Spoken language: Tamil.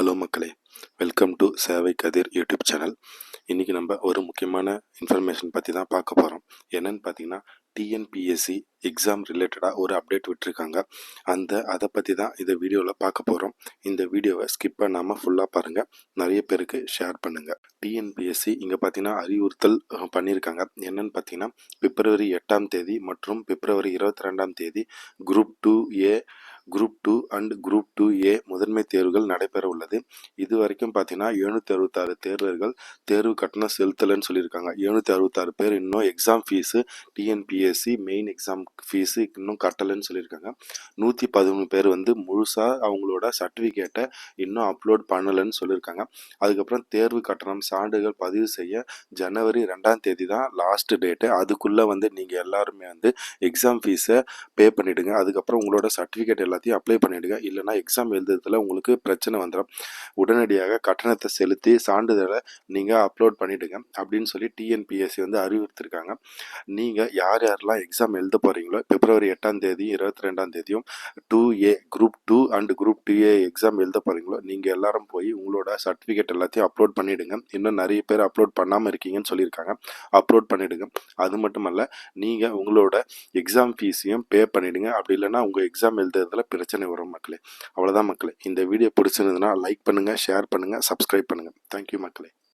ஹலோ மக்களே, வெல்கம் டு சேவை கதிர் யூடியூப் சேனல். இன்றைக்கி நம்ம ஒரு முக்கியமான இன்ஃபர்மேஷன் பற்றி தான் பார்க்க போகிறோம். என்னென்னு பார்த்தீங்கன்னா, டிஎன்பிஎஸ்சி எக்ஸாம் ரிலேட்டடாக ஒரு அப்டேட் விட்டுருக்காங்க. அதை பற்றி தான் இந்த வீடியோவில் பார்க்க போகிறோம். இந்த வீடியோவை ஸ்கிப் பண்ணாமல் ஃபுல்லாக பாருங்கள், நிறைய பேருக்கு ஷேர் பண்ணுங்கள். டிஎன்பிஎஸ்சி இங்கே பார்த்தீங்கன்னா அறிவுறுத்தல் பண்ணியிருக்காங்க. என்னென்னு பார்த்தீங்கன்னா, பிப்ரவரி 8ஆம் தேதி மற்றும் பிப்ரவரி 22ஆம் தேதி group 2A, group 2 and group 2A முதன்மை தேர்வுகள் நடைபெற உள்ளது. இது வரைக்கும் பார்த்தீங்கன்னா 766 தேர்வர்கள் தேர்வு கட்டணம் செலுத்தலைன்னு சொல்லியிருக்காங்க. 766 பேர் இன்னும் exam fees TNPSC main exam fees இன்னும் கட்டலைன்னு சொல்லியிருக்காங்க. 113 பேர் முழுசாக அவங்களோட சர்டிஃபிகேட்டை இன்னும் அப்லோட் பண்ணலைன்னு சொல்லியிருக்காங்க. அதுக்கப்புறம் தேர்வு கட்டணம் சான்றிதழ் பதிவு செய்ய ஜனவரி 2ஆம் தேதி தான் லாஸ்ட் டேட்டு. அதுக்குள்ளே நீங்கள் எல்லாருமே எக்ஸாம் ஃபீஸை பே பண்ணிவிடுங்க. அதுக்கப்புறம் உங்களோட சர்டிஃபிகேட் எல்லாத்தையும் அப்ளை பண்ணிவிடுங்க. இல்லைனா எக்ஸாம் எழுதுறதுல உங்களுக்கு பிரச்சனை வந்துடும். உடனடியாக கட்டணத்தை செலுத்தி சான்றிதழை நீங்கள் அப்லோட் பண்ணிவிடுங்க அப்படின்னு சொல்லி டிஎன்பிஎஸ்சி அறிவுறுத்திருக்காங்க. நீங்கள் யாரெல்லாம் எக்ஸாம் எழுத போகிறீங்களோ பிப்ரவரி 8ஆம் தேதி 22ஆம் தேதியும் 2A group 2 and group 2A exam எழுத போகிறீங்களோ நீங்கள் எல்லாரும் போய் உங்களோட சர்டிஃபிகேட் எல்லாத்தையும் அப்லோட் பண்ணிவிடுங்க. இன்னும் நிறைய பேர் அப்லோட் பண்ணாமல் இருக்கீங்கன்னு சொல்லியிருக்காங்க. அப்லோட் பண்ணிவிடுங்க. அது மட்டும் அல்ல, நீங்கள் உங்களோட எக்ஸாம் ஃபீஸையும் பே பண்ணிவிடுங்க. அப்படி இல்லைனா உங்கள் எக்ஸாம் எழுதுறதுல பிரச்சனை வரும் மக்களே. அவ்வளோதான் மக்களே. இந்த வீடியோ பிடிச்சிருந்ததுன்னா லைக் பண்ணுங்கள், ஷேர் பண்ணுங்கள், சப்ஸ்கிரைப் பண்ணுங்கள். தேங்க்யூ மக்களே.